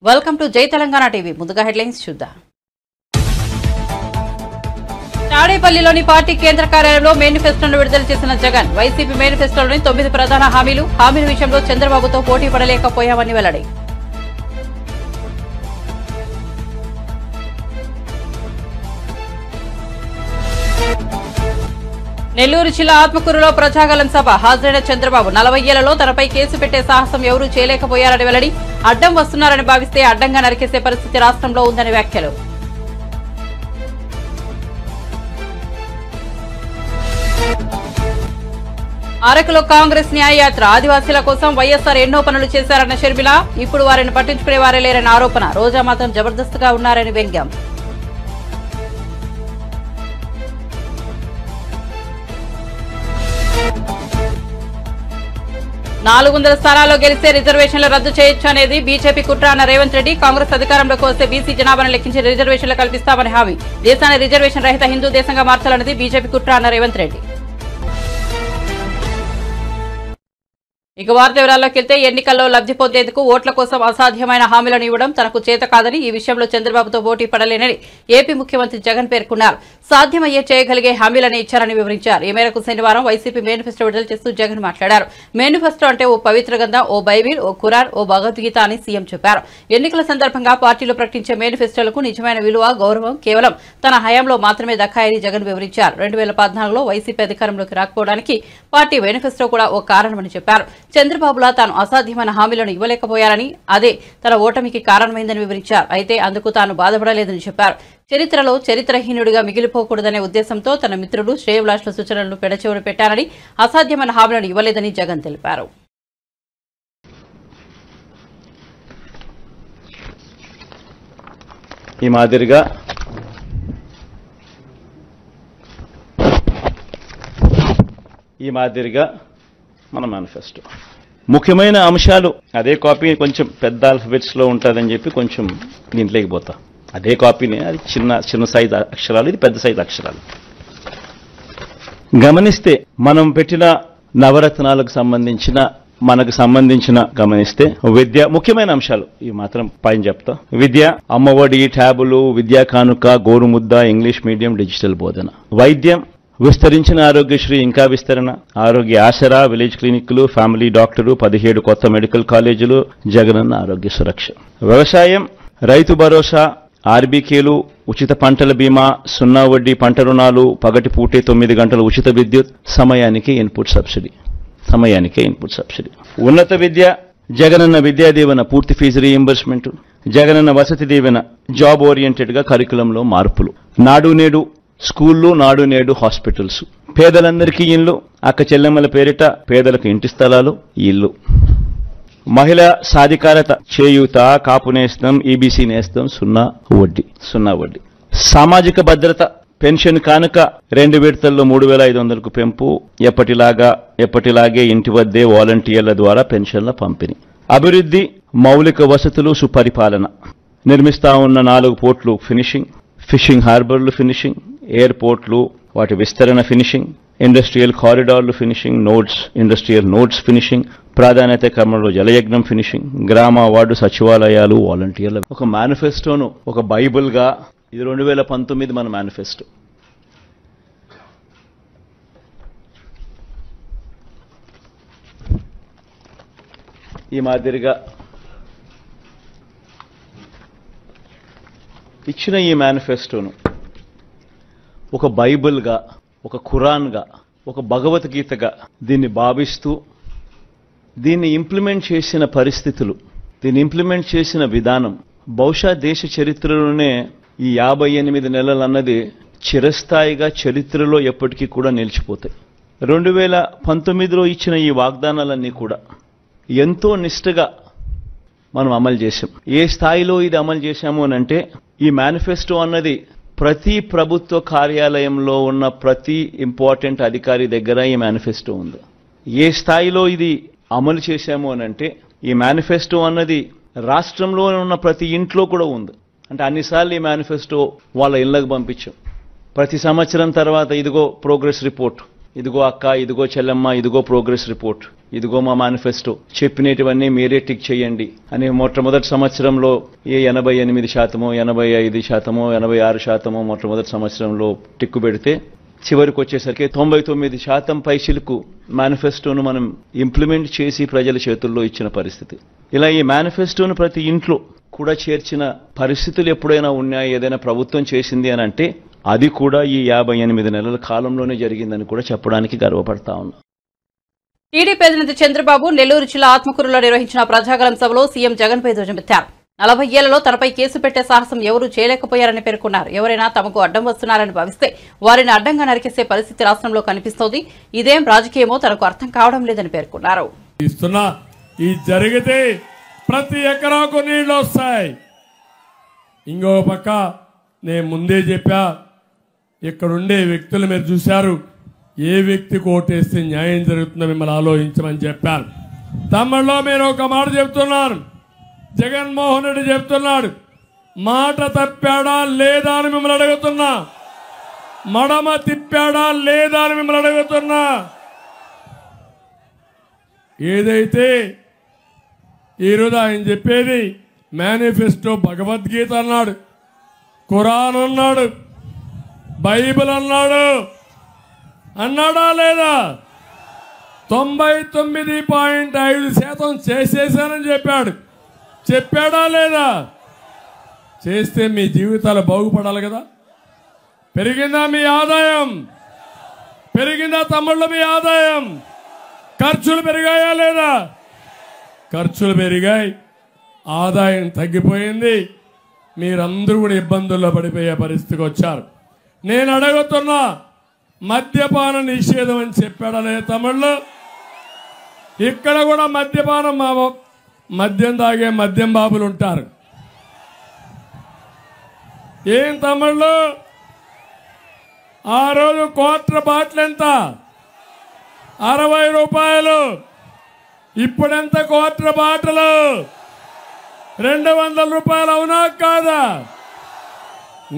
Welcome to జై Telangana TV. ముందుగా headlines చూద్దాం. తాడేపల్లిలోని పార్టీ కేంద్ర కార్యాలయంలో మేనిఫెస్టోను విడుదల చేసిన జగన్ వైసీపీ మేనిఫెస్టోలోని 9 ప్రధాన హామీల విషయంలో చంద్రబాబుతో పోటీ పడలేకపోయామని వెల్లడి. నెల్లూరు జిల్లా ఆత్మకూరులో ప్రజాగలం సభ హాజరైన చంద్రబాబు 40 ఏళ్లలో తనపై కేసు పెట్టే సాహసం ఎవరూ చేయలేకపోయారని వెల్లడి. అడ్డం వస్తున్నారని భావిస్తే అడ్డంగా నరికేసే పరిస్థితి రాష్ట్రంలో ఉందని వ్యాఖ్యలు. అరకులో కాంగ్రెస్ న్యాయయాత్ర ఆదివాసీల కోసం వైఎస్ఆర్ ఎన్నో పనులు చేశారన్న షర్మిల. ఇప్పుడు వారిని పట్టించుకునే వారే లేరని ఆరోపణ. రోజా మాత్రం జబర్దస్త్గా ఉన్నారని వ్యంగ్యం. 400 స్థానాల్లో గెలిస్తే రిజర్వేషన్లు రద్దు చేయొచ్చు అనేది బీజేపీ కుట్ర అన్న రేవంత్ రెడ్డి. కాంగ్రెస్ అధికారంలోకి వస్తే బీసీ జనాభాను లెక్కించి రిజర్వేషన్లు కల్పిస్తామని హామీ. దేశాన్ని రిజర్వేషన్ రహిత హిందూ దేశంగా మార్చాలన్నది బీజేపీ కుట్ర అన్న రేవంత్ రెడ్డి. ఇక వార్త వివరాల్లోకి వెళ్తే ఎన్నికల్లో లబ్ధి పొందేందుకు ఓట్ల కోసం అసాధ్యమైన హామీలను ఇవ్వడం తనకు చేత కాదని, ఈ విషయంలో చంద్రబాబుతో పోటీ పడలేనని ఏపీ ముఖ్యమంత్రి జగన్ పేర్కొన్నారు. సాధ్యమయ్యే చేయగలిగే హామీలను ఇచ్చారని వివరించారు. ఈ మేరకు శనివారం వైసీపీ మేనిఫెస్టో విడుదల చేస్తూ జగన్ మాట్లాడారు. మేనిఫెస్టో అంటే ఓ పవిత్ర గ్రంథం, ఓ బైబిల్, ఓ ఖురాన్, ఓ భగవద్గీత అని సీఎం చెప్పారు. ఎన్నికల సందర్భంగా పార్టీలు ప్రకటించే మేనిఫెస్టోలకు నిజమైన విలువ, గౌరవం కేవలం తన హయాంలో మాత్రమే దక్కాయని జగన్ వివరించారు. 2014లో వైసీపీ అధికారంలోకి రాకపోవడానికి పార్టీ మేనిఫెస్టో కూడా ఓ కారణమని చెప్పారు. చంద్రబాబులా తాను అసాధ్యమైన హామీలను ఇవ్వలేకపోయారని, అదే తన ఓటమికి కారణమైందని వివరించారు. అయితే అందుకు తాను బాధపడలేదని చెప్పారు. చరిత్రలో చరిత్రహీనుడిగా మిగిలిపోకూడదనే ఉద్దేశంతో తన మిత్రులు, శ్రేయోభిలాషుల సూచనలను పెడచెవిన పెట్టారని, అసాధ్యమైన హామీలను ఇవ్వలేదని జగన్ తెలిపారు. ఈ మాదిరిగా మన మేనిఫెస్టో ముఖ్యమైన అంశాలు అదే కాపీ కొంచెం పెద్ద ఆల్ఫబెట్స్ లో ఉంటుందని చెప్పి కొంచెం దీంట్లోకి పోతా. అదే కాపీనే, అది చిన్న సైజ్ అక్షరాలు, ఇది పెద్ద సైజ్ అక్షరాలు. గమనిస్తే మనం పెట్టిన నవరత్నాలకు సంబంధించిన గమనిస్తే విద్య ముఖ్యమైన అంశాలు ఇవి మాత్రం పైన చెప్తా. విద్య, అమ్మఒడి, ట్యాబులు, విద్యా కానుక, గోరుముద్ద, ఇంగ్లీష్ మీడియం, డిజిటల్ బోధన. వైద్యం, విస్తరించిన ఆరోగ్యశ్రీ ఇంకా విస్తరణ, ఆరోగ్య ఆసరా, విలేజ్ క్లినిక్లు, ఫ్యామిలీ డాక్టరు, 17 కొత్త మెడికల్ కాలేజీలు, జగనన్న ఆరోగ్య సురక్ష. వ్యవసాయం, రైతు భరోసా, ఆర్బీకేలు, ఉచిత పంటల బీమా, 0 వడ్డీ పంట రుణాలు, పగటి పూటే 9 గంటల ఉచిత విద్యుత్, సమయానికే ఇన్పుట్ సబ్సిడీ. ఉన్నత విద్య, జగనన్న విద్యా దీవెన, పూర్తి fee reimbursement, Jagananna Vasathi Deevena, job oriented గా కరికులంలో మార్పులు, నాడు నేడు స్కూళ్లు, నాడు నేడు హాస్పిటల్స్, పేదలందరికీ ఇళ్లు, అక్క చెల్లెమ్మల పేరిట పేదలకు ఇంటి స్థలాలు, ఇల్లు, మహిళా సాధికారత, చేయూత, కాపు నేస్తం, ఈబీసీ నేస్తం, 0 వడ్డీ. సామాజిక భద్రత, పెన్షన్ కానుక 2 విడతల్లో 3,500కు పెంపు, ఎప్పటిలాగే ఇంటి వద్దే వాలంటీర్ల ద్వారా పెన్షన్ల పంపిణీ. అభివృద్ధి, మౌలిక వసతులు, సుపరిపాలన. నిర్మిస్తా ఉన్న 4 పోర్ట్లు ఫినిషింగ్, ఫిషింగ్ హార్బర్లు ఫినిషింగ్, ఎయిర్పోర్ట్లు వాటి విస్తరణ ఫినిషింగ్, ఇండస్ట్రియల్ కారిడార్లు ఫినిషింగ్, ఇండస్ట్రియల్ నోడ్స్ ఫినిషింగ్, ప్రాధాన్యత క్రమంలో జలయజ్ఞం ఫినిషింగ్, గ్రామ వార్డు సచివాలయాలు, వాలంటీర్లు. ఒక మేనిఫెస్టోను ఒక బైబిల్ గా, ఇది 2019 మన మేనిఫెస్టో. ఈ మాదిరిగా ఇచ్చిన ఈ మేనిఫెస్టోను ఒక బైబిల్గా, ఒక ఖురాన్గా, ఒక భగవద్గీతగా దీన్ని భావిస్తూ దీన్ని ఇంప్లిమెంట్ చేసిన పరిస్థితులు, దీన్ని ఇంప్లిమెంట్ చేసిన విధానం బహుశా దేశ చరిత్రలోనే ఈ 58 నెలలు అన్నది చిరస్థాయిగా చరిత్రలో ఎప్పటికీ కూడా నిలిచిపోతాయి. 2019లో ఇచ్చిన ఈ వాగ్దానాలన్నీ కూడా ఎంతో నిష్ఠగా మనం అమలు చేశాం. ఏ స్థాయిలో ఇది అమలు చేశాము అనంటే, ఈ మేనిఫెస్టో అన్నది ప్రతి ప్రభుత్వ కార్యాలయంలో ఉన్న ప్రతి ఇంపార్టెంట్ అధికారి దగ్గర ఈ మేనిఫెస్టో ఉంది. ఏ స్థాయిలో ఇది అమలు చేశాము అనంటే, ఈ మేనిఫెస్టో అన్నది రాష్ట్రంలో ఉన్న ప్రతి ఇంట్లో కూడా ఉంది. అంటే అన్నిసార్లు ఈ మేనిఫెస్టో వాళ్ళ ఇళ్లకు పంపించాం. ప్రతి సంవత్సరం తర్వాత ఇదిగో ప్రోగ్రెస్ రిపోర్ట్, ఇదిగో అక్క, ఇదిగో చెల్లెమ్మ, ఇదిగో ప్రోగ్రెస్ రిపోర్ట్, ఇదిగో మా మేనిఫెస్టో, చెప్పినటువన్నీ మీరే టిక్ చేయండి అని మొట్టమొదటి సంవత్సరంలో 88%, 85%, 86% మొట్టమొదటి సంవత్సరంలో టిక్కు పెడితే చివరికి వచ్చేసరికి 99% పైచిలకు మేనిఫెస్టోను మనం ఇంప్లిమెంట్ చేసి ప్రజల చేతుల్లో ఇచ్చిన పరిస్థితి. ఇలా ఈ మేనిఫెస్టోను ప్రతి ఇంట్లో కూడా చేర్చిన పరిస్థితులు ఎప్పుడైనా ఉన్నాయా, ఏదైనా ప్రభుత్వం చేసింది అని అంటే అది కూడా ఈ 58 నెలల కాలంలోనే జరిగిందని కూడా చెప్పడానికి గర్వపడతా ఉన్నా. టీడీపీ అధినేత చంద్రబాబు నెల్లూరు జిల్లా ఆత్మకూరులో నిర్వహించిన ప్రజాగలం సభలో సీఎం జగన్పై ధ్వజమెత్తారు. 40 ఏళ్లలో తనపై కేసు పెట్టే సాహసం ఎవరూ చేయలేకపోయారని పేర్కొన్నారు. ఎవరైనా తమకు అడ్డం వస్తున్నారని భావిస్తే వారిని అడ్డంగా నరికేసే పరిస్థితి రాష్ట్రంలో కనిపిస్తోంది. ఇదేం రాజకీయమో తనకు అర్థం కావడం లేదని పేర్కొన్నారు. జరిగితే ప్రతి ఎకరాకు నీళ్లు వస్తాయి. ఇంకో పక్క నేను ముందే చెప్పా, ఇక్కడుండే వ్యక్తులు మీరు చూశారు, ఏ వ్యక్తికి ఓటేస్తే న్యాయం జరుగుతుందో మిమ్మల్ని ఆలోచించమని చెప్పాను. తమ్ముళ్ళో మీరు ఒక మాట చెప్తున్నారు, జగన్మోహన్ రెడ్డి చెప్తున్నాడు, మాట తప్పాడా లేదా అని మిమ్మల్ని అడుగుతున్నా, మడమ తిప్పాడా లేదా అని మిమ్మల్ని అడుగుతున్నా. ఏదైతే ఈరోజు ఆయన చెప్పేది మేనిఫెస్టో, భగవద్గీత అన్నాడు, ఖురాన్ అన్నాడు, బైబిల్ అన్నాడు, అన్నాడా లేదా? 99.5% చేసేసానని చెప్పాడు. చెప్పాడా లేదా? చేస్తే మీ జీవితాలు బాగుపడాలి కదా. పెరిగిందా మీ ఆదాయం? పెరిగిందా తమ్ముళ్ళు మీ ఆదాయం? ఖర్చులు పెరిగాయా లేదా? ఖర్చులు పెరిగాయి, ఆదాయం తగ్గిపోయింది. మీరందరూ కూడా ఇబ్బందుల్లో పడిపోయే పరిస్థితికి వచ్చారు. నేను అడుగుతున్నా, మద్యపాన నిషేధం అని చెప్పాడా లేదా తమ్ముళ్ళు? ఇక్కడ కూడా మద్యపానం, మద్యం తాగే మద్యం బాబులు ఉంటారు. ఏం తమ్ముళ్ళు, ఆ రోజు క్వార్టర్ బాటిల్ ఎంత? 60 రూపాయలు. ఇప్పుడెంత క్వార్టర్ బాటిల్? 200 రూపాయలు. అవునా కాదా?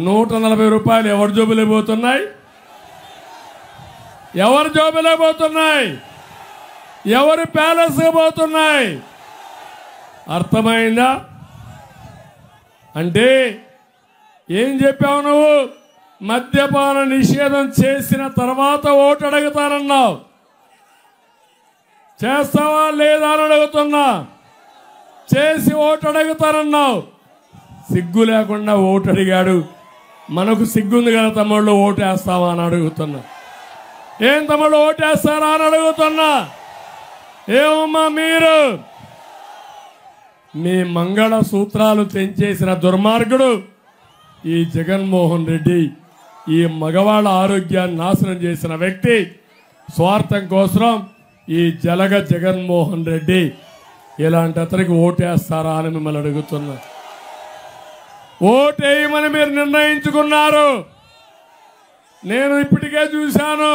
140 రూపాయలు ఎవరి జోబులే పోతున్నాయి? ఎవరి జోబులే పోతున్నాయి? ఎవరి ప్యాలెస్ పోతున్నాయి? అర్థమైందా? అంటే ఏం చెప్పావు నువ్వు? మద్యపాన నిషేధం చేసిన తర్వాత ఓటు అడుగుతానన్నావు. చేస్తావా లేదా అని అడుగుతున్నా. చేసి ఓటు అడుగుతానన్నావు. సిగ్గు లేకుండా ఓటు అడిగాడు. మనకు సిగ్గుంది కదా తమ్ముళ్ళు, ఓటేస్తావా అని అడుగుతున్నా. ఏం తమ్ముళ్ళు ఓటేస్తారా అని అడుగుతున్నా. ఏమమ్మా మీరు? మీ మంగళ సూత్రాలు తెంచేసిన దుర్మార్గుడు ఈ జగన్మోహన్ రెడ్డి. ఈ మగవాళ్ళ ఆరోగ్యాన్ని నాశనం చేసిన వ్యక్తి. స్వార్థం కోసం ఈ జగన్మోహన్ రెడ్డి. ఇలాంటి అతనికి ఓటేస్తారా అని మిమ్మల్ని అడుగుతున్నా. ఓటేయమని మీరు నిర్ణయించుకున్నారు. నేను ఇప్పటికే చూశాను,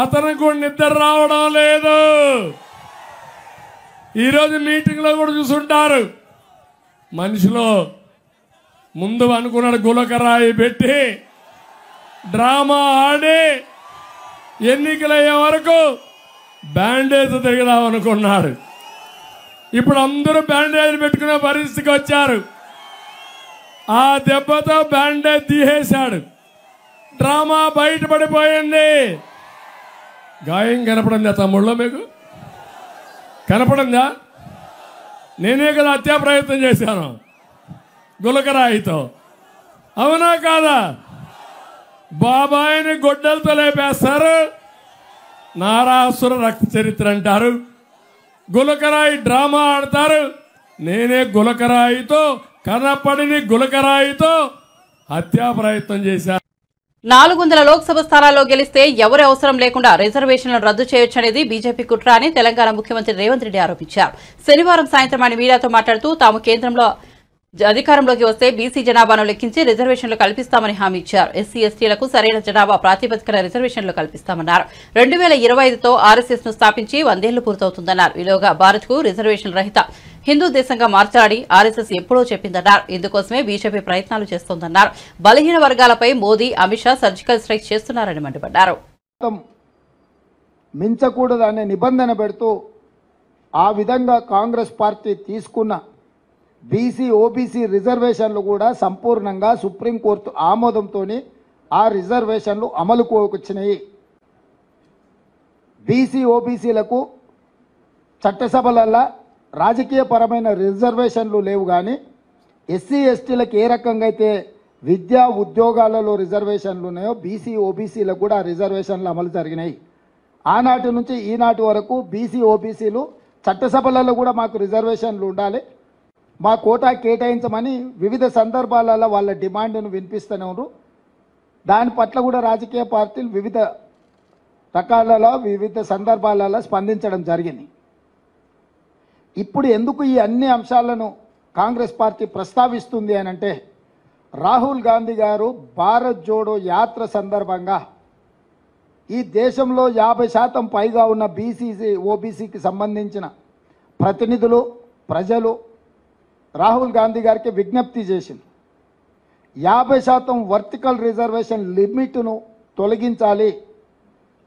అతనికి కూడా నిద్ర రావడం లేదు. ఈరోజు మీటింగ్లో కూడా చూసుంటారు. మనిషిలో ముందు అనుకున్నాడు, గులకరాయి పెట్టి డ్రామా ఆడి ఎన్నికలయ్యే వరకు బ్యాండేజ్ తిరిగిదాం అనుకున్నాడు. ఇప్పుడు అందరూ బ్యాండేజ్ పెట్టుకునే పరిస్థితికి వచ్చారు. ఆ దెబ్బతో బ్యాండేజ్ తీసేశాడు. డ్రామా బయటపడిపోయింది. గాయం కనపడిందా తమ్ముళ్ళో? మీకు కనపడిందా? నేనే కదా హత్యా ప్రయత్నం చేశాను గులకరాయితో. అవునా కాదా? బాబాయిని గొడ్డలతో లేపేస్తారు, నారాసుర రక్త చరిత్ర అంటారు, గులకరాయి డ్రామా ఆడతారు. నేనే గులకరాయితో, కనపడిని గులకరాయితో హత్యా ప్రయత్నం చేశాను. 400 లోక్సభ స్థానాల్లో గెలిస్తే ఎవరి అవసరం లేకుండా రిజర్వేషన్లను రద్దు చేయొచ్చనేది బీజేపీ కుట్ర అని తెలంగాణ ముఖ్యమంత్రి రేవంత్ రెడ్డి ఆరోపించారు. శనివారం సాయంత్రం ఆయన మీడియాతో మాట్లాడుతూ తాము కేంద్రంలో అధికారంలోకి వస్తే బీసీ జనాభాను లెక్కించి రిజర్వేషన్లు కల్పిస్తామని హామీ ఇచ్చారు. ఎస్సీ ఎస్టీలకు సరైన జనాభా ప్రాతిపదికన రిజర్వేషన్లు కల్పిస్తామన్నారు. 2025తో ఆర్ఎస్ఎస్ ను స్థాపించి 100 ఏళ్లు పూర్తవుతుందన్నారు. ఈలోగా భారత్ కు రిజర్వేషన్ రహిత హిందూ దేశంగా మార్చాలని ఆర్ఎస్ఎస్ ఎప్పుడో చెప్పిందన్నారు. ఇందుకోసమే బీజేపీ ప్రయత్నాలు చేస్తోందన్నారు. బలహీన వర్గాలపై మోదీ, అమిత్ షా సర్జికల్ స్ట్రైక్ చేస్తున్నారని మండిపడ్డారు. మించకూడదనే నిబంధన పెడుతూ ఆ విధంగా కాంగ్రెస్ పార్టీ తీసుకున్న బీసీ ఓబీసీ రిజర్వేషన్లు కూడా సంపూర్ణంగా సుప్రీంకోర్టు ఆమోదంతో ఆ రిజర్వేషన్లు అమలుకు వచ్చినాయి. బీసీ ఓబీసీలకు చట్టసభలల్లో రాజకీయపరమైన రిజర్వేషన్లు లేవు, కానీ ఎస్సీ ఎస్టీలకు ఏ రకంగా అయితే విద్యా ఉద్యోగాలలో రిజర్వేషన్లు ఉన్నాయో బీసీ ఓబీసీలకు కూడా రిజర్వేషన్లు అమలు జరిగినాయి. ఆనాటి నుంచి ఈనాటి వరకు బీసీ ఓబీసీలు చట్టసభలలో కూడా మాకు రిజర్వేషన్లు ఉండాలి, మా కోటా కేటాయించమని వివిధ సందర్భాలలో వాళ్ళ డిమాండ్ను వినిపిస్తూనే ఉన్నారు. దాని పట్ల కూడా రాజకీయ పార్టీలు వివిధ రకాలలో వివిధ సందర్భాలలో స్పందించడం జరిగింది. ఇప్పుడు ఎందుకు ఈ అన్ని అంశాలను కాంగ్రెస్ పార్టీ ప్రస్తావిస్తుంది అని అంటే, రాహుల్ గాంధీ గారు భారత్ జోడో యాత్ర సందర్భంగా ఈ దేశంలో 50% పైగా ఉన్న బీసీసీ ఓబీసీకి సంబంధించిన ప్రతినిధులు ప్రజలు రాహుల్ గాంధీ గారికి విజ్ఞప్తి చేసింది. 50% వర్టికల్ రిజర్వేషన్ లిమిట్ను తొలగించాలి,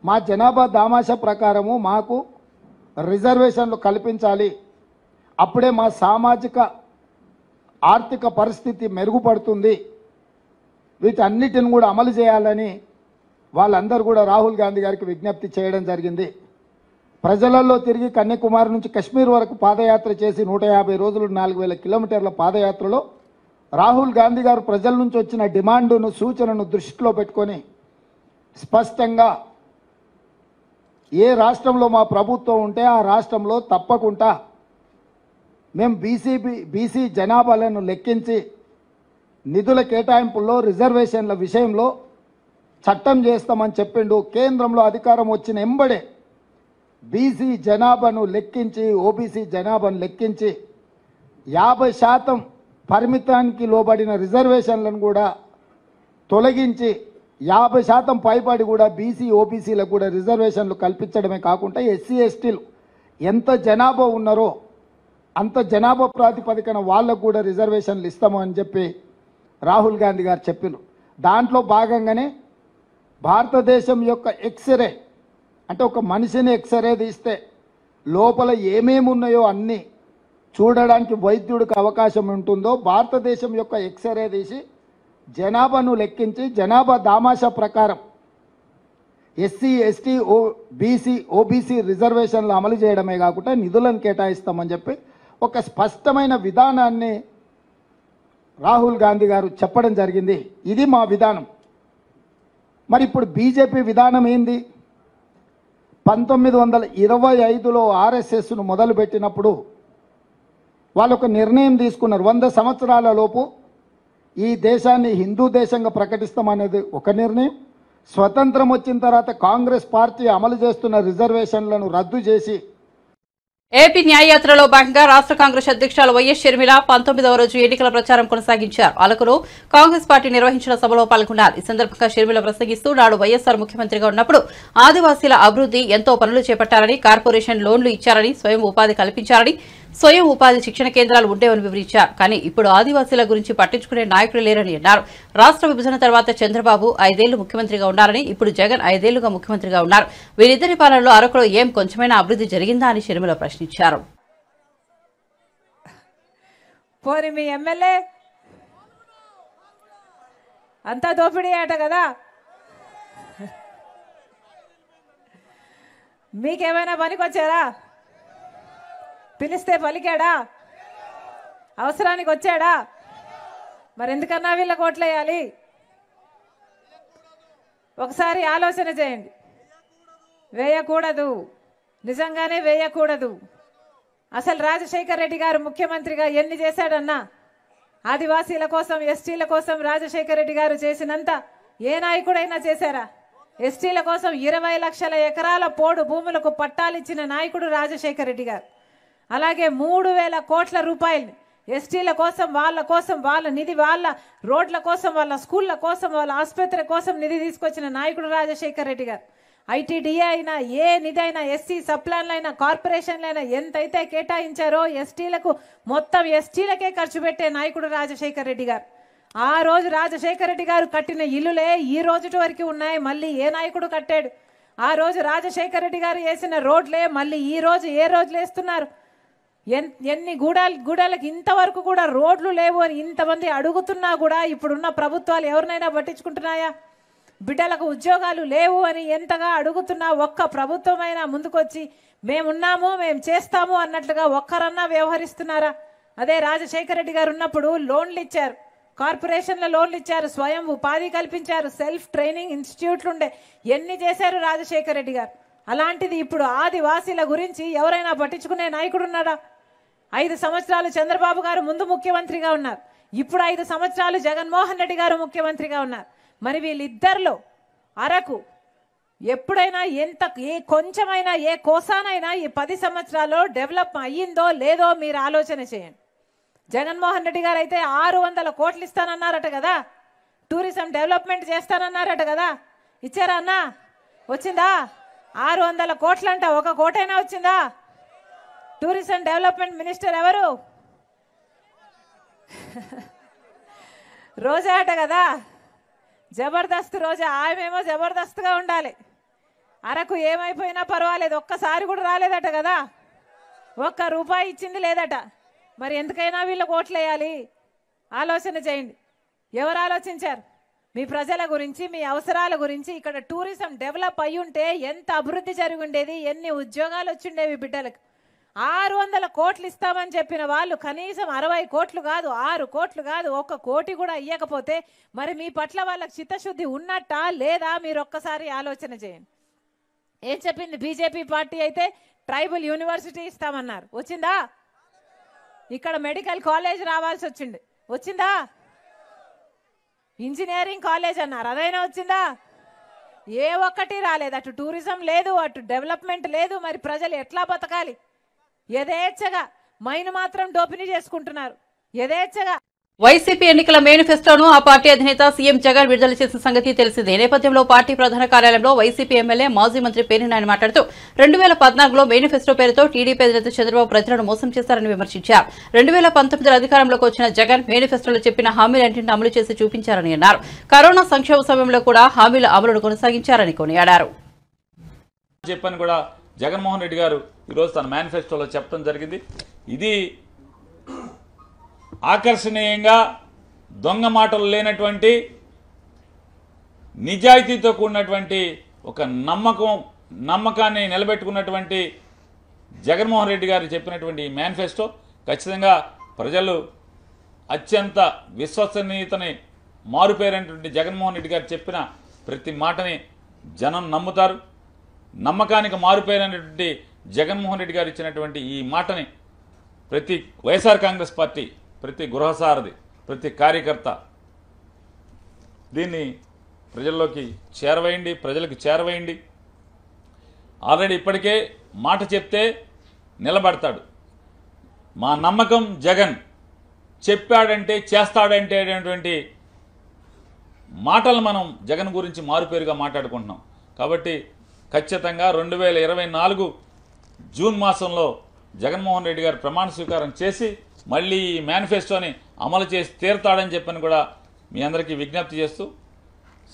మా జనాభా దామాషా ప్రకారము మాకు రిజర్వేషన్లు కల్పించాలి, అప్పుడే మా సామాజిక ఆర్థిక పరిస్థితి మెరుగుపడుతుంది, వీటన్నిటిని కూడా అమలు చేయాలని వాళ్ళందరూ కూడా రాహుల్ గాంధీ గారికి విజ్ఞప్తి చేయడం జరిగింది. ప్రజలలో తిరిగి కన్యాకుమారి నుంచి కశ్మీర్ వరకు పాదయాత్ర చేసి 150 రోజులు 4000 కిలోమీటర్ల పాదయాత్రలో రాహుల్ గాంధీ గారు ప్రజల నుంచి వచ్చిన డిమాండును సూచనను దృష్టిలో పెట్టుకొని స్పష్టంగా ఏ రాష్ట్రంలో మా ప్రభుత్వం ఉంటే ఆ రాష్ట్రంలో తప్పకుండా మేము బీసీ జనాభాలను లెక్కించి నిధుల కేటాయింపుల్లో రిజర్వేషన్ల విషయంలో చట్టం చేస్తామని చెప్పిండు. కేంద్రంలో అధికారం వచ్చిన ఎంబడే బీసీ జనాభాను లెక్కించి ఓబీసీ జనాభాను లెక్కించి 50% పరిమితానికి లోబడిన రిజర్వేషన్లను కూడా తొలగించి 50% పైబడి కూడా బీసీ ఓబీసీలకు కూడా రిజర్వేషన్లు కల్పించడమే కాకుండా ఎస్సీ ఎస్టీలు ఎంత జనాభా ఉన్నారో అంత జనాభా ప్రాతిపదికన వాళ్ళకు కూడా రిజర్వేషన్లు ఇస్తాము అని చెప్పి రాహుల్ గాంధీ గారు చెప్పారు. దాంట్లో భాగంగానే భారతదేశం యొక్క ఎక్స్రే అంటే ఒక మనిషిని ఎక్స్రే తీస్తే లోపల ఏమేమి ఉన్నాయో అన్నీ చూడడానికి వైద్యుడికి అవకాశం ఉంటుందో భారతదేశం యొక్క ఎక్స్రే తీసి జనాభాను లెక్కించి జనాభా దామాషా ప్రకారం ఎస్సీ ఎస్టీ బీసీ ఓబీసీ రిజర్వేషన్లు అమలు చేయడమే కాకుండా నిధులను కేటాయిస్తామని చెప్పి ఒక స్పష్టమైన విధానాన్ని రాహుల్ గాంధీ గారు చెప్పడం జరిగింది. ఇది మా విధానం. మరి ఇప్పుడు బీజేపీ విధానం ఏంది? 1925లో ఆర్ఎస్ఎస్ను మొదలుపెట్టినప్పుడు వాళ్ళు ఒక నిర్ణయం తీసుకున్నారు. 100 సంవత్సరాల లోపు ఈ దేశాన్ని హిందూ దేశంగా ప్రకటిస్తామనేది ఒక నిర్ణయం. స్వతంత్రం వచ్చిన తర్వాత కాంగ్రెస్ పార్టీ అమలు చేస్తున్న రిజర్వేషన్లను రద్దు చేసి ఏపీ న్యాయయాత్రలో భాగంగా రాష్ట్ర కాంగ్రెస్ అధ్యక్షురాలు వైఎస్ షర్మిల 19వ రోజు ఎన్నికల ప్రచారం కొనసాగించారు. అలకులో కాంగ్రెస్ పార్టీ నిర్వహించిన సభలో పాల్గొన్నారు. ఈ సందర్భంగా షర్మిల ప్రసంగిస్తూ నాడు వైఎస్సార్ ముఖ్యమంత్రిగా ఉన్నప్పుడు ఆదివాసీల అభివృద్ధి ఎంతో పనులు చేపట్టారని, కార్పొరేషన్ లోన్లు ఇచ్చారని, స్వయం ఉపాధి కల్పించారని, స్వయం ఉపాధి శిక్షణ కేంద్రాలు ఉండేవని వివరించారు. కానీ ఇప్పుడు ఆదివాసీల గురించి పట్టించుకునే నాయకులు లేరని అన్నారు. రాష్ట్ర విభజన తర్వాత చంద్రబాబు 5 ఏళ్లు ముఖ్యమంత్రిగా ఉన్నారని, ఇప్పుడు జగన్ 5 ఏళ్లుగా ముఖ్యమంత్రిగా ఉన్నారు. వీరిద్దరి పాలనలో అరకులో ఏం కొంచెమైనా అభివృద్ధి జరిగిందా అని షర్మిల ప్రశ్నించారు. పోనీ మీ ఎమ్మెల్యే అంతా దోపిడీ ఆట కదా, మీకేమైనా పనికొచ్చారా? పిలిస్తే పలికాడా? అవసరానికి వచ్చాడా? మరి ఎందుకన్నా వీళ్ళ కోట్లేయాలి? ఒకసారి ఆలోచన చేయండి. వేయకూడదు, నిజంగానే వేయకూడదు. అసలు రాజశేఖర్ రెడ్డి గారు ముఖ్యమంత్రిగా ఎన్ని చేశాడన్నా? ఆదివాసీల కోసం ఎస్టీల కోసం రాజశేఖర్ రెడ్డి గారు చేసినంత ఏ నాయకుడైనా చేశారా? ఎస్టీల కోసం 20 లక్షల ఎకరాల పోడు భూములకు పట్టాలిచ్చిన నాయకుడు రాజశేఖర్ రెడ్డి గారు. అలాగే 3000 కోట్ల రూపాయలు ఎస్టీల కోసం వాళ్ళ నిధి, వాళ్ళ రోడ్ల కోసం, వాళ్ళ స్కూళ్ళ కోసం, వాళ్ళ ఆసుపత్రి కోసం నిధి తీసుకొచ్చిన నాయకుడు రాజశేఖర్ రెడ్డి గారు. ఐటీడీఏ అయినా ఏ నిధి అయినా, ఎస్సీ సప్లాన్లైనా, కార్పొరేషన్లైనా ఎంతైతే కేటాయించారో ఎస్టీలకు మొత్తం ఎస్టీలకే ఖర్చు పెట్టే నాయకుడు రాజశేఖర్ రెడ్డి గారు. ఆ రోజు రాజశేఖర్ రెడ్డి గారు కట్టిన ఇల్లులే ఈ రోజుటి వరకు ఉన్నాయి. మళ్ళీ ఏ నాయకుడు కట్టాడు? ఆ రోజు రాజశేఖర రెడ్డి గారు వేసిన రోడ్లే మళ్ళీ ఈ రోజు ఏ రోజులు వేస్తున్నారు? ఎన్ని గూడాలకు ఇంతవరకు కూడా రోడ్లు లేవు అని ఇంతమంది అడుగుతున్నా కూడా ఇప్పుడున్న ప్రభుత్వాలు ఎవరినైనా పట్టించుకుంటున్నాయా? బిడ్డలకు ఉద్యోగాలు లేవు అని ఎంతగా అడుగుతున్నా ఒక్క ప్రభుత్వమైనా ముందుకొచ్చి మేమున్నాము మేము చేస్తాము అన్నట్లుగా ఒక్కరన్నా వ్యవహరిస్తున్నారా? అదే రాజశేఖర రెడ్డి గారు ఉన్నప్పుడు లోన్లు ఇచ్చారు, కార్పొరేషన్ల లోన్లు ఇచ్చారు, స్వయం ఉపాధి కల్పించారు, సెల్ఫ్ ట్రైనింగ్ ఇన్స్టిట్యూట్లు ఉండే, ఎన్ని చేశారు రాజశేఖర రెడ్డి గారు. అలాంటిది ఇప్పుడు ఆదివాసీల గురించి ఎవరైనా పట్టించుకునే నాయకుడు ఉన్నారా? 5 సంవత్సరాలు చంద్రబాబు గారు ముందు ముఖ్యమంత్రిగా ఉన్నారు, ఇప్పుడు 5 సంవత్సరాలు జగన్మోహన్ రెడ్డి గారు ముఖ్యమంత్రిగా ఉన్నారు. మరి వీళ్ళిద్దరిలో అరకు ఎప్పుడైనా ఏ కొంచెమైనా ఏ కోసానైనా ఈ 10 సంవత్సరాల్లో డెవలప్ అయ్యిందో లేదో మీరు ఆలోచన చేయండి. జగన్మోహన్ రెడ్డి గారు అయితే 600 కోట్లు ఇస్తానన్నారట కదా, టూరిజం డెవలప్మెంట్ చేస్తానన్నారట కదా, ఇచ్చారా అన్నా? వచ్చిందా? 600 కోట్లంట, 1 కోటైనా వచ్చిందా? టూరిజం డెవలప్మెంట్ మినిస్టర్ ఎవరు? రోజా అట కదా, జబర్దస్త్ రోజా. ఆమెమో జబర్దస్త్గా ఉండాలి, అరకు ఏమైపోయినా పర్వాలేదు, ఒక్కసారి కూడా రాలేదట కదా, 1 రూపాయి ఇచ్చింది లేదట. మరి ఎందుకైనా వీళ్ళకి ఓట్లు వేయాలి? ఆలోచన చేయండి. ఎవరు ఆలోచించారు? మీ ప్రజల గురించి, మీ అవసరాల గురించి. ఇక్కడ టూరిజం డెవలప్ అయ్యి ఉంటే ఎంత అభివృద్ధి జరిగి ఉండేది, ఎన్ని ఉద్యోగాలు వచ్చిండేవి బిడ్డలకు. 600 కోట్లు ఇస్తామని చెప్పిన వాళ్ళు కనీసం 60 కోట్లు కాదు, 6 కోట్లు కాదు, 1 కోటి కూడా ఇవ్వకపోతే మరి మీ పట్ల వాళ్ళకి చిత్తశుద్ధి ఉన్నట్టా లేదా? మీరు ఒక్కసారి ఆలోచన చేయండి. ఏం చెప్పింది బీజేపీ పార్టీ? అయితే ట్రైబల్ యూనివర్సిటీ ఇస్తామన్నారు, వచ్చిందా? ఇక్కడ మెడికల్ కాలేజ్ రావాల్సి వచ్చింది, వచ్చిందా? ఇంజనీరింగ్ కాలేజ్ అన్నారు, అదైనా వచ్చిందా? ఏ ఒక్కటి రాలేదు. అటు టూరిజం లేదు, అటు డెవలప్మెంట్ లేదు. మరి ప్రజలు ఎట్లా బతకాలి? యథేచ్ఛగా మైను మాత్రం దోపిడీ చేసుకుంటున్నారు, యథేచ్ఛగా. వైసీపీ ఎన్నికల మేనిఫెస్టోను ఆ పార్టీ అధినేత సీఎం జగన్ విడుదల చేసిన సంగతి తెలిసిందే. నేపథ్యంలో పార్టీ ప్రధాన కార్యాలయంలో వైసీపీ ఎమ్మెల్యే మాజీ మంత్రి పేర్నినాని మాట్లాడుతూ 2014లో మేనిఫెస్టో పేరుతో టీడీపీ అధినేత చంద్రబాబు ప్రజలను మోసం చేశారని విమర్శించారు. 2019లో అధికారంలోకి వచ్చిన జగన్ మేనిఫెస్టోలో చెప్పిన హామీలన్నింటినీ అమలు చేసి చూపించారని అన్నారు. కరోనా సంక్షోభ సమయంలో కూడా హామీల అమలును కొనసాగించారని కొనియాడారు. చెప్పని కూడా జగన్మోహన్ రెడ్డి గారు ఈరోజు తన మేనిఫెస్టోలో చెప్పడం జరిగింది. ఇది ఆకర్షణీయంగా దొంగ మాటలు లేనటువంటి నిజాయితీతో కూడినటువంటి ఒక నమ్మకాన్ని నిలబెట్టుకున్నటువంటి జగన్మోహన్ రెడ్డి గారు చెప్పినటువంటి మేనిఫెస్టో ఖచ్చితంగా ప్రజలు అత్యంత విశ్వసనీయతని మారుపేరైనటువంటి జగన్మోహన్ రెడ్డి గారు చెప్పిన ప్రతి మాటని జనం నమ్ముతారు. నమ్మకానికి మారుపేరైనటువంటి జగన్మోహన్ రెడ్డి గారు ఇచ్చినటువంటి ఈ మాటని ప్రతి వైఎస్ఆర్ కాంగ్రెస్ పార్టీ, ప్రతి గృహసారథి, ప్రతి కార్యకర్త దీన్ని ప్రజల్లోకి చేరవేయండి, ప్రజలకు చేరవేయండి. ఆల్రెడీ ఇప్పటికే మాట చెప్తే నిలబడతాడు. మా నమ్మకం జగన్, చెప్పాడంటే చేస్తాడంటే అనేటువంటి మాటలు మనం జగన్ గురించి మారుపేరుగా మాట్లాడుకుంటున్నాం. కాబట్టి ఖచ్చితంగా 2024 జూన్ మాసంలో జగన్మోహన్ రెడ్డి గారు ప్రమాణ స్వీకారం చేసి మళ్ళీ ఈ మేనిఫెస్టోని అమలు చేసి తీరుతాడని చెప్పని కూడా మీ అందరికీ విజ్ఞప్తి చేస్తూ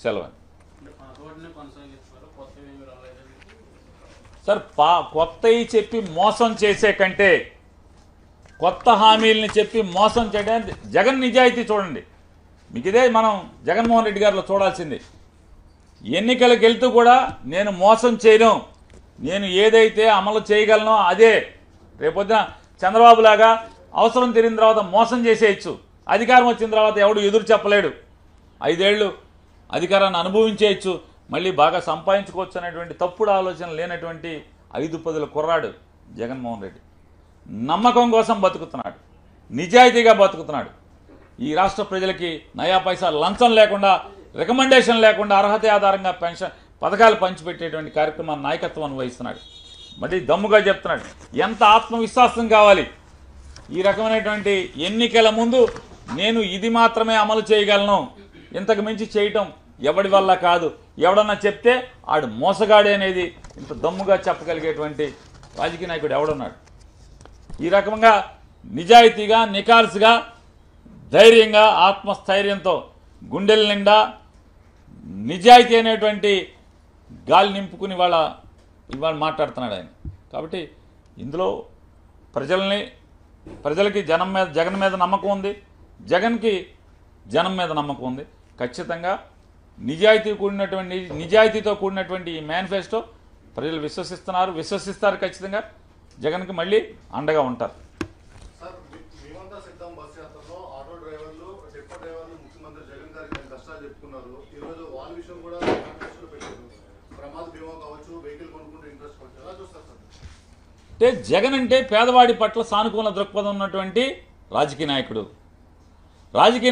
సెలవు. సార్, కొత్తవి చెప్పి మోసం చేసే కంటే కొత్త హామీలని చెప్పి మోసం చేయడానికి జగన్ నిజాయితీ చూడండి. మీకు ఇదే మనం జగన్మోహన్ రెడ్డి గారిలో చూడాల్సింది. ఎన్నికలకు వెళ్తూ కూడా నేను మోసం చేయను, నేను ఏదైతే అమలు చేయగలనో అదే. రేపొద్దున చంద్రబాబు లాగా అవసరం తీరిన తర్వాత మోసం చేసేయచ్చు, అధికారం వచ్చిన తర్వాత ఎవడు ఎదురు చెప్పలేడు, 5 ఏళ్ళు అధికారాన్ని అనుభవించేయచ్చు, మళ్ళీ బాగా సంపాదించుకోవచ్చు అనేటువంటి తప్పుడు ఆలోచన లేనటువంటి 5 పదుల కుర్రాడు జగన్మోహన్ రెడ్డి. నమ్మకం కోసం బతుకుతున్నాడు, నిజాయితీగా బతుకుతున్నాడు. ఈ రాష్ట్ర ప్రజలకి నయా పైసా లంచం లేకుండా, రికమెండేషన్ లేకుండా అర్హత ఆధారంగా పెన్షన్ పథకాలు పంచిపెట్టేటువంటి కార్యక్రమాన్ని నాయకత్వం వహిస్తున్నాడు. మరి దమ్ముగా చెప్తున్నాడు. ఎంత ఆత్మవిశ్వాసం కావాలి ఈ రకమైనటువంటి ఎన్నికల ముందు. నేను ఇది మాత్రమే అమలు చేయగలను, ఇంతకు మించి చేయటం ఎవడి వల్ల కాదు, ఎవడన్నా చెప్తే ఆడు మోసగాడే అనేది ఇంత దమ్ముగా చెప్పగలిగేటువంటి రాజకీయ నాయకుడు ఎవడున్నాడు? ఈ రకంగా నిజాయితీగా, నికాల్సుగా, ధైర్యంగా, ఆత్మస్థైర్యంతో, గుండెల నిండా నిజాయితీ అనేటువంటి గాలి నింపుకుని ఇవాళ మాట్లాడుతున్నాడు ఆయన. కాబట్టి ఇందులో ప్రజలకి జగన్ మీద నమ్మకం ఉంది, జగన్కి జనం మీద నమ్మకం ఉంది. ఖచ్చితంగా నిజాయితీతో కూడినటువంటి ఈ మేనిఫెస్టో ప్రజలు విశ్వసిస్తారు. ఖచ్చితంగా జగన్కి మళ్ళీ అండగా ఉంటారు. అంటే జగన్ అంటే పేదవాడి పట్ల సానుకూల దృక్పథం ఉన్నటువంటి రాజకీయ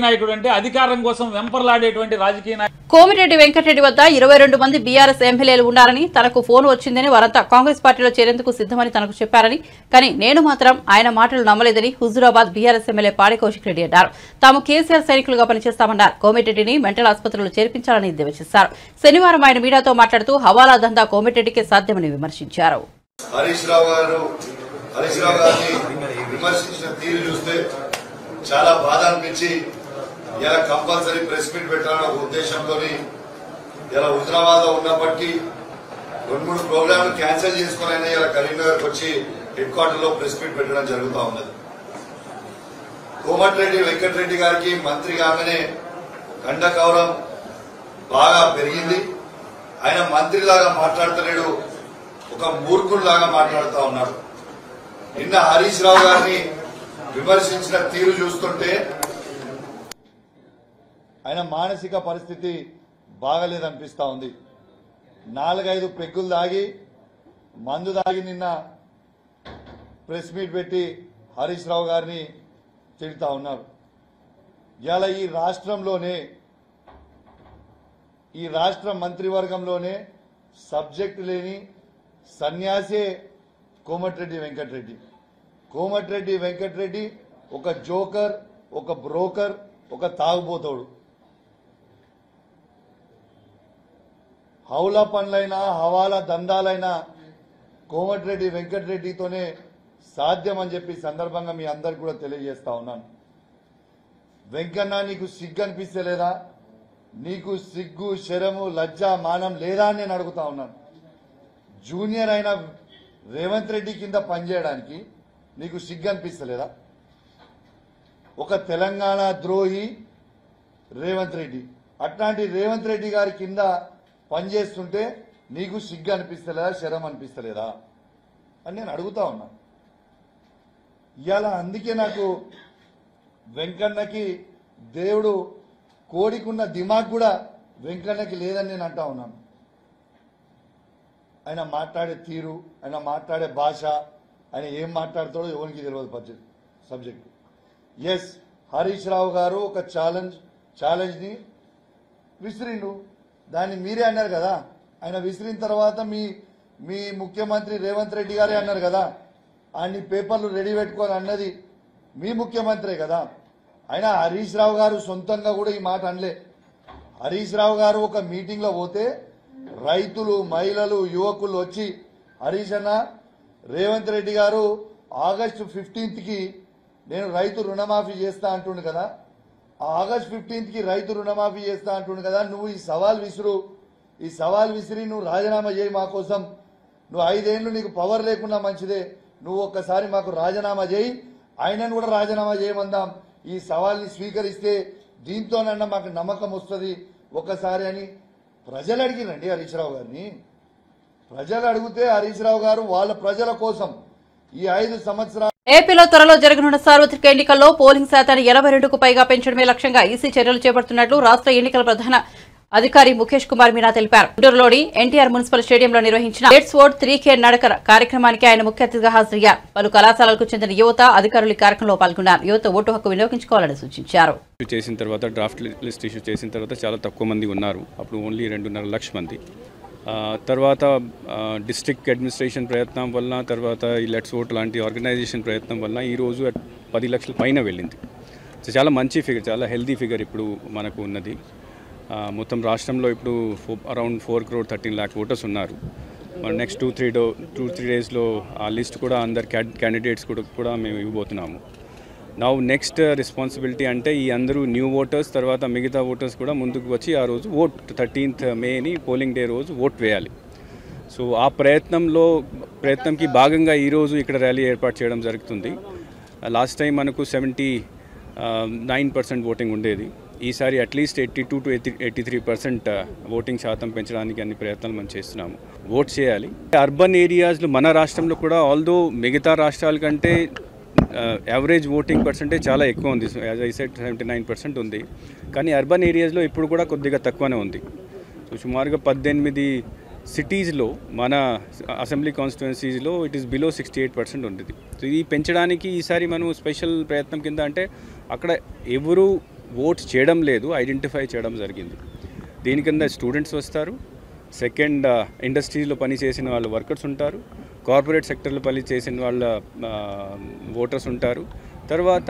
నాయకుడు అంటే అధికారం కోసం వెంపర్లాడేటువంటి రాజకీయ నాయకుడు. కోమిరెడ్డి వెంకటరెడ్డి వద్ద 22 మంది బీఆర్ఎస్ ఎమ్మెల్యేలు ఉన్నారని, తనకు ఫోన్ వచ్చిందని, వారంతా కాంగ్రెస్ పార్టీలో చేరేందుకు సిద్ధమని తనకు చెప్పారని, కానీ నేను మాత్రం ఆయన మాటలు నమ్మలేదని హుజూరాబాద్ బీఆర్ఎస్ ఎమ్మెల్యే పాడి కౌశిక్ రెడ్డి అన్నారు. తాము కేసీఆర్ సైనికులుగా పనిచేస్తామన్నారు. కోమిరెడ్డిని మెంటల్ ఆసుపత్రిలో చేర్పించాలని ఎద్దేవా చేశారు. శనివారం ఆయన మీడియాతో మాట్లాడుతూ హవాలా దందా కోమిరెడ్డికే సాధ్యమని విమర్శించారు. హరీష్ రావు గారిని విమర్శించిన తీరు చూస్తే చాలా బాధ అనిపించి ఇలా కంపల్సరీ ప్రెస్ మీట్ పెట్టాలన్న ఉద్దేశంతో ఇలా హుజరాబాద్ లో ఉన్నప్పటికీ 2-3 ప్రోగ్రాంలు క్యాన్సిల్ చేసుకుని అయినా ఇలా కరీంనగర్కి వచ్చి హెడ్ క్వార్టర్ లో ప్రెస్ మీట్ పెట్టడం జరుగుతూ ఉన్నది. కోమటిరెడ్డి వెంకటరెడ్డి గారికి మంత్రి కాగానే గండకౌరం బాగా పెరిగింది. ఆయన మంత్రిలాగా మాట్లాడతలేడు, ఒక మూర్ఖుల్లాగా మాట్లాడుతూ ఉన్నాడు. నిన్న హరీష్ రావు గారిని విమర్శించిన తీరు చూస్తుంటే ఆయన మానసిక పరిస్థితి బాగలేదనిపిస్తా ఉంది. 4-5 పెగ్గులు దాగి మందు దాగి నిన్న ప్రెస్ మీట్ పెట్టి హరీష్ రావు గారిని తిడుతా ఉన్నారు. ఇలా ఈ రాష్ట్ర మంత్రివర్గంలోనే సబ్జెక్టు లేని సన్యాసే కోమటిరెడ్డి వెంకటరెడ్డి ఒక జోకర్, ఒక బ్రోకర్, ఒక తాగుబోతోడు. హౌలా పనులైనా హవాలా దందాలైనా కోమటిరెడ్డి వెంకటరెడ్డితోనే సాధ్యం అని చెప్పి సందర్భంగా మీ అందరికి కూడా తెలియజేస్తా ఉన్నాను. వెంకన్న, నీకు సిగ్గు అనిపిస్తలేదా? నీకు సిగ్గు, శరము, లజ్జ, మానం లేదా అని నేను అడుగుతా ఉన్నాను. జూనియర్ అయిన రేవంత్ రెడ్డి కింద పనిచేయడానికి నీకు సిగ్గు అనిపిస్తలేదా? ఒక తెలంగాణ ద్రోహి రేవంత్ రెడ్డి, అట్లాంటి రేవంత్ రెడ్డి గారి కింద పనిచేస్తుంటే నీకు సిగ్గు అనిపిస్తలేదా, శరం అనిపిస్తలేదా అని నేను అడుగుతా ఉన్నా. ఇవాళ అందుకే నాకు వెంకన్నకి దేవుడు కోడికున్న దిమాగ్ కూడా వెంకన్నకి లేదని నేను అంటా ఉన్నాను. ఆయన మాట్లాడే తీరు, ఆయన మాట్లాడే భాష, ఆయన ఏం మాట్లాడతాడో ఎవరికి తెలియదు సబ్జెక్ట్. ఎస్, హరీష్ రావు గారు ఒక ఛాలెంజ్ని విసిరిండు. దాన్ని మీరే అన్నారు కదా. ఆయన విసిరిన తర్వాత మీ ముఖ్యమంత్రి రేవంత్ రెడ్డి గారే అన్నారు కదా, అన్ని పేపర్లు రెడీ పెట్టుకొని అన్నది మీ ముఖ్యమంత్రే కదా. అయినా హరీష్ రావు గారు సొంతంగా కూడా ఈ మాట అనలే. హరీష్ రావు గారు ఒక మీటింగ్లో పోతే రైతులు, మహిళలు, యువకులు వచ్చి హరీష్ అన్న, రేవంత్ రెడ్డి గారు ఆగస్టు 15కి నేను రైతు రుణమాఫీ చేస్తా అంటుండు కదా, ఆగస్టు 15కి రైతు రుణమాఫీ చేస్తా అంటుండు కదా, నువ్వు ఈ సవాల్ విసిరి నువ్వు రాజీనామా చేయి మా కోసం. నువ్వు 5 ఏళ్లు నీకు పవర్ లేకున్నా మంచిదే, నువ్వు ఒక్కసారి మాకు రాజీనామా చేయి, ఆయనను కూడా రాజీనామా చేయమందాం. ఈ సవాల్ని స్వీకరిస్తే దీంతోనన్నా మాకు నమ్మకం వస్తుంది ఒక్కసారి అని ప్రజలు అడిగిరండి హరీష్ రావు గారిని. ప్రజలు అడిగితే హరీష్ రావు గారు వాళ్ళ ప్రజల కోసం ఈ 5 సంవత్సరాలు. ఏపీలో త్వరలో జరగనున్న సార్వత్రిక ఎన్నికల్లో పోలింగ్ శాతాన్ని 82కు పైగా పెంచడమే లక్ష్యంగా ఈసీ చర్యలు చేపడుతున్నట్లు రాష్ట్ర ఎన్నికల ప్రధాన అధికారి ముఖేష్ కుమార్ మీనా తెలిపారు. గుంటూరులోని ఎన్టీఆర్ మున్సిపల్ స్టేడియంలో నిర్వహించిన లెట్స్ ఓట్ 3K నడక కార్యక్రమానికి ఆయన ముఖ్య అతిథిగా హాజరయ్యారు. పలు కళాశాలలకు చెందిన యువత, అధికారులు ఈ కార్యక్రమంలో పాల్గొన్నారు. యువత ఓటు హక్కు వినియోగించుకోవాలని సూచించారు. చేసిన తర్వాత డ్రాఫ్ట్ లిస్ట్ ఇష్యూ చేసిన తర్వాత చాలా తక్కువ మంది ఉన్నారు. అప్పుడు ఓన్లీ 2.5 లక్షల మంది. తర్వాత డిస్ట్రిక్ట్ అడ్మినిస్ట్రేషన్ ప్రయత్నం వల్ల, తర్వాత ఈ లెట్స్ ఓట్ లాంటి ఆర్గనైజేషన్ ప్రయత్నం వల్ల ఈరోజు 10 లక్షల పైన వెళ్ళింది. సో చాలా మంచి ఫిగర్, చాలా హెల్దీ ఫిగర్ ఇప్పుడు మనకు ఉన్నది. మొత్తం రాష్ట్రంలో ఇప్పుడు అరౌండ్ 4,13,00,000 ఓటర్స్ ఉన్నారు. నెక్స్ట్ 2-3 డేస్లో ఆ లిస్ట్ కూడా అందరు క్యాండిడేట్స్ కూడా మేము ఇవ్వబోతున్నాము. నౌ నెక్స్ట్ రెస్పాన్సిబిలిటీ అంటే ఈ అందరూ న్యూ ఓటర్స్ తర్వాత మిగతా ఓటర్స్ కూడా ముందుకు వచ్చి ఆ రోజు vote 13th May polling day రోజు ఓట్ వేయాలి. సో ఆ ప్రయత్నంకి భాగంగా ఈరోజు ఇక్కడ ర్యాలీ ఏర్పాటు చేయడం జరుగుతుంది. లాస్ట్ టైం మనకు 79% ఓటింగ్ ఉండేది. ఈసారి అట్లీస్ట్ 82 to 83% ఓటింగ్ శాతం పెంచడానికి అన్ని ప్రయత్నాలు మనం చేస్తున్నాము. ఓట్ చేయాలి. అర్బన్ ఏరియాస్లో మన రాష్ట్రంలో కూడా ఆల్దో మిగతా రాష్ట్రాల కంటే యావరేజ్ ఓటింగ్ పర్సెంటేజ్ చాలా ఎక్కువ ఉంది. యాజ్ ఐ సెడ్ 79% ఉంది. కానీ అర్బన్ ఏరియాస్లో ఇప్పుడు కూడా కొద్దిగా తక్కువనే ఉంది. సో సుమారుగా 18 సిటీస్లో మన అసెంబ్లీ కాన్స్టిట్యుయెన్సీస్లో ఇట్ ఈస్ బిలో 68% ఉండేది. సో ఇది పెంచడానికి ఈసారి మనం స్పెషల్ ప్రయత్నం కింద అంటే అక్కడ ఎవరు ఓట్స్ చేయడం లేదు ఐడెంటిఫై చేయడం జరిగింది. దీని కింద స్టూడెంట్స్ వస్తారు, సెకండ్ ఇండస్ట్రీస్లో పనిచేసిన వాళ్ళు వర్కర్స్ ఉంటారు, కార్పొరేట్ సెక్టర్లో పనిచేసిన వాళ్ళ ఓటర్స్ ఉంటారు, తర్వాత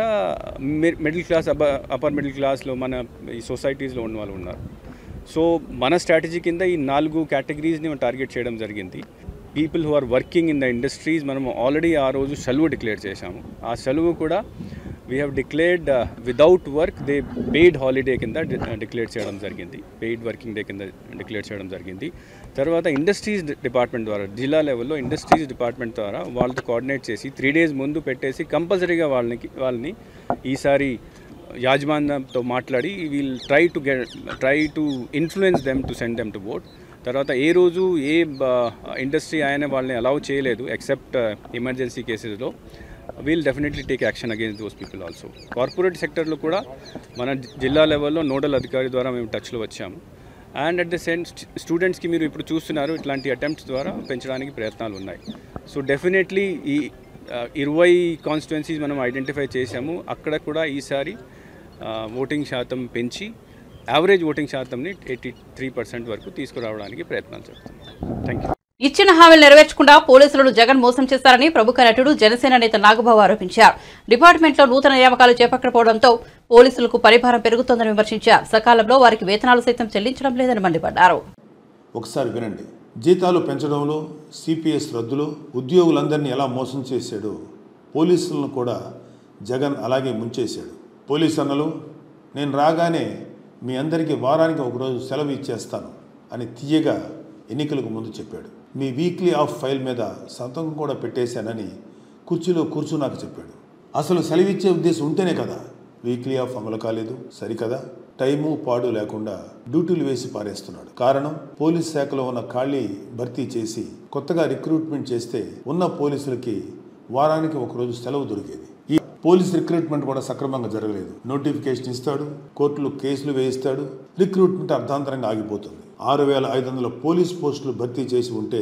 మిడిల్ క్లాస్ అప్పర్ మిడిల్ క్లాస్లో మన ఈ సొసైటీస్లో ఉన్న వాళ్ళు ఉన్నారు. సో మన స్ట్రాటజీ కింద ఈ 4 కేటగిరీస్ని మనం టార్గెట్ చేయడం జరిగింది. People who are working in the industries మనం ఆల్రెడీ ఆ రోజు సెలవు డిక్లేర్ చేశాము. ఆ సెలవు కూడా we have declared without work they paid holiday కింద డిక్లేర్ చేయడం జరిగింది, పెయిడ్ వర్కింగ్ డే కింద డిక్లేర్ చేయడం జరిగింది. తర్వాత ఇండస్ట్రీస్ డిపార్ట్మెంట్ ద్వారా జిల్లా లెవెల్లో ఇండస్ట్రీస్ డిపార్ట్మెంట్ ద్వారా వాళ్ళతో కోఆర్డినేట్ చేసి 3 days ముందు పెట్టేసి కంపల్సరీగా వాళ్ళని ఈసారి యాజమాన్యంతో మాట్లాడి we'll try to influence them to send them to vote. తర్వాత ఏ రోజు ఏ ఇండస్ట్రీ ఆయన వాళ్ళని అలౌ చేయలేదు ఎక్సెప్ట్ ఎమర్జెన్సీ కేసెస్లో. We'll definitely take action against those people also. Corporate సెక్టర్లో కూడా మన జిల్లా లెవెల్లో నోడల్ అధికారి ద్వారా మేము టచ్లో వచ్చాము. అండ్ అట్ ద సేమ్ స్టూడెంట్స్కి మీరు ఇప్పుడు చూస్తున్నారు ఇట్లాంటి అటెంప్ట్స్ ద్వారా పెంచడానికి ప్రయత్నాలు ఉన్నాయి. సో డెఫినెట్లీ ఈ 20 కాన్స్టిట్యుయెన్సీస్ మనం ఐడెంటిఫై చేశాము. అక్కడ కూడా ఈసారి ఓటింగ్ శాతం పెంచి యావరేజ్ ఓటింగ్ శాతంని 83% వరకు తీసుకురావడానికి ప్రయత్నాలు చేస్తున్నాం. Thank you. ఇచ్చిన హామీలు నెరవేర్చకుండా పోలీసులను జగన్ మోసం చేశారని ప్రముఖ నటుడు జనసేన నేత నాగబాబు ఆరోపించారు. డిపార్ట్మెంట్లో నూతన నియామకాలు చేపట్టకపోవడంతో పోలీసులకు పరిభారం పెరుగుతోందని విమర్శించారు. సకాలంలో వారికి వేతనాలు సైతం చెల్లించడం లేదని మండిపడ్డారు. ఒకసారి వినండి. జీతాలు పెంచడంలో, సిపిఎస్ రద్దులో ఉద్యోగులందరినీ ఎలా మోసం చేశాడో పోలీసులను కూడా జగన్ అలాగే ముంచేశాడు. పోలీసు అన్నలు, నేను రాగానే మీ అందరికీ వారానికి ఒకరోజు సెలవు ఇచ్చేస్తాను అని తీయగా ఎన్నికలకు ముందు చెప్పాడు. మీ వీక్లీ ఆఫ్ ఫైల్ మీద సంతకం కూడా పెట్టేశానని కుర్చీలో కూర్చున్నాక చెప్పాడు. అసలు సెలవిచ్చే ఉద్దేశం ఉంటేనే కదా వీక్లీ ఆఫ్ అమలు కాలేదు. సరికదా, టైము పాడు లేకుండా డ్యూటీలు వేసి పారేస్తున్నాడు. కారణం, పోలీస్ శాఖలో ఉన్న ఖాళీ భర్తీ చేసి కొత్తగా రిక్రూట్మెంట్ చేస్తే ఉన్న పోలీసులకి వారానికి ఒకరోజు సెలవు దొరికేది. ఈ పోలీస్ రిక్రూట్మెంట్ కూడా సక్రమంగా జరగలేదు. నోటిఫికేషన్ ఇస్తాడు, కోర్టులు కేసులు వేయిస్తాడు, రిక్రూట్మెంట్ అర్ధాంతరంగా ఆగిపోతుంది. 6500 పోలీస్ పోస్టులు భర్తీ చేసి ఉంటే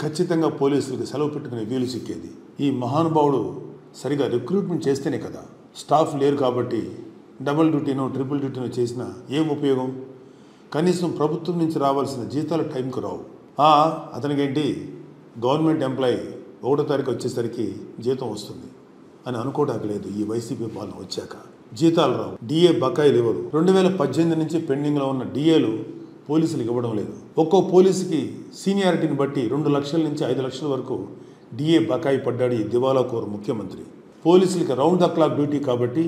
ఖచ్చితంగా పోలీసులకు సెలవు పెట్టుకునే వీలు సిక్కేది. ఈ మహానుభావుడు సరిగా రిక్రూట్మెంట్ చేస్తేనే కదా. స్టాఫ్ లేరు కాబట్టి డబుల్ డ్యూటీనో ట్రిపుల్ డ్యూటీనో చేసినా ఏం ఉపయోగం? కనీసం ప్రభుత్వం నుంచి రావాల్సిన జీతాలు టైంకు రావు. అతనికేంటి గవర్నమెంట్ ఎంప్లాయీ 1వ తారీఖు వచ్చేసరికి జీతం వస్తుంది అని అనుకోవడానికి లేదు. ఈ వైసీపీ పాలన వచ్చాక జీతాలు రావు, డిఏ బకాయిలు ఇవ్వరు. 2018 నుంచి పెండింగ్లో ఉన్న డిఏలు పోలీసులకు ఇవ్వడం లేదు. ఒక్కో పోలీసుకి సీనియారిటీని బట్టి 2 లక్షల నుంచి 5 లక్షల వరకు డిఏ బకాయి పడ్డాడు ఈ దివాలాకోరు ముఖ్యమంత్రి. పోలీసులకి రౌండ్ ద క్లాక్ డ్యూటీ కాబట్టి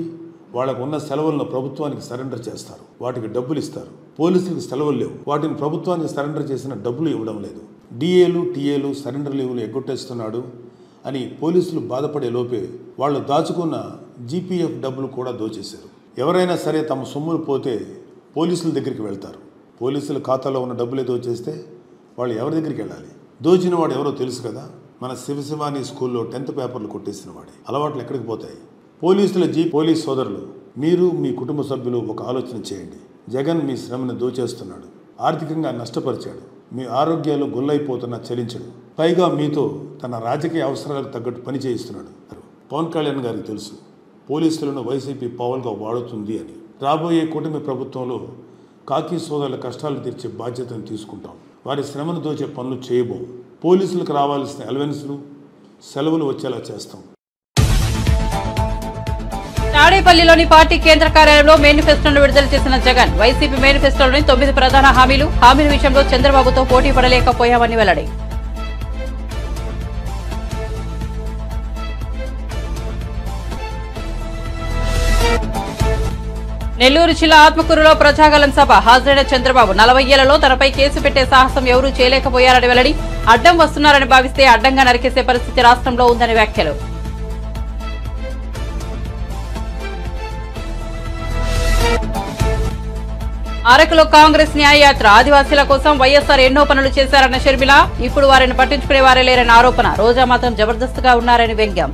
వాళ్ళకు ఉన్న సెలవులను ప్రభుత్వానికి సరెండర్ చేస్తారు, వాటికి డబ్బులు ఇస్తారు. పోలీసులకు సెలవులు లేవు, వాటిని ప్రభుత్వానికి సరెండర్ చేసిన డబ్బులు ఇవ్వడం లేదు. డిఏలు టీఏలు సరెండర్ లీవులు ఎగ్గొట్టేస్తున్నాడు అని పోలీసులు బాధపడే లోపే వాళ్ళు దాచుకున్న జీపీఎఫ్ డబ్బులు కూడా దోచేశారు. ఎవరైనా సరే తమ సొమ్ములు పోతే పోలీసుల దగ్గరికి వెళ్తారు. పోలీసుల ఖాతాలో ఉన్న డబ్బులే దోచేస్తే వాళ్ళు ఎవరి దగ్గరికి వెళ్ళాలి? దోచిన వాడు ఎవరో తెలుసు కదా, మన శివశివాని స్కూల్లో 10th పేపర్లు కొట్టేసిన వాడే. అలవాట్లు ఎక్కడికి పోతాయి? పోలీస్ సోదరులు, మీరు మీ కుటుంబ సభ్యులు ఒక ఆలోచన చేయండి. జగన్ మీ శ్రమను దోచేస్తున్నాడు, ఆర్థికంగా నష్టపరిచాడు, మీ ఆరోగ్యాలు గొల్లైపోతున్నా చలించడు, పైగా మీతో తన రాజకీయ అవసరాలకు తగ్గట్టు పని చేయిస్తున్నాడు. పవన్ కళ్యాణ్ గారికి తెలుసు పోలీసులను వైసీపీ పావులుగా వాడుతుంది అని. రాబోయే కూటమి ప్రభుత్వంలో కాకి సోదరుల కష్టాలు తీర్చే బాధ్యతను తీసుకుంటాం. వారి శ్రమను దోచే పనులు చేయబోం. పోలీసులకు రావాల్సిన అలవెన్స్లు, సెలవులు వచ్చేలా చేస్తాం. తాడేపల్లిలోని పార్టీ కేంద్ర కార్యాలయంలో మేనిఫెస్టోను విడుదల చేసిన జగన్, వైసీపీ మేనిఫెస్టోలోని 9 ప్రధాన హామీల విషయంలో చంద్రబాబుతో పోటీ పడలేకపోయామని వెల్లడి. నెల్లూరు జిల్లా ఆత్మకూరులో ప్రజాగలం సభ హాజరైన చంద్రబాబు 40 ఏళ్లలో తనపై కేసు పెట్టే సాహసం ఎవరూ చేయలేకపోయారని వెల్లడి. అడ్డం వస్తున్నారని భావిస్తే అడ్డంగా నరికేసే పరిస్థితి రాష్ట్రంలో ఉందని వ్యాఖ్యలు. అరకులో కాంగ్రెస్ న్యాయయాత్ర ఆదివాసీల కోసం వైఎస్ఆర్ ఎన్నో పనులు చేశారన్న షర్మిల. ఇప్పుడు వారిని పట్టించుకునే వారే లేరని ఆరోపణ. రోజా మాత్రం జబర్దస్త్గా ఉన్నారని వ్యంగ్యం.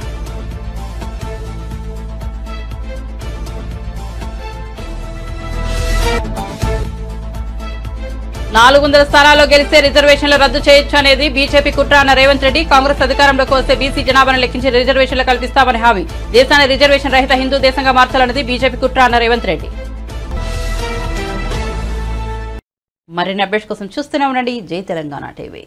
400 స్థానాల్లో గెలిస్తే రిజర్వేషన్లు రద్దు చేయొచ్చు అనేది బీజేపీ కుట్ర అన్న రేవంత్ రెడ్డి. కాంగ్రెస్ అధికారంలోకి వస్తే బీసీ జనాభాను లెక్కించి రిజర్వేషన్లు కల్పిస్తామని హామీ. దేశాన్ని రిజర్వేషన్ రహిత హిందూ దేశంగా మార్చాలన్నది బీజేపీ కుట్ర అన్న రేవంత్ రెడ్డి. మరిన్ని అప్డేట్స్ కోసం చూస్తూనే ఉండండి జై తెలంగాణ టీవీ.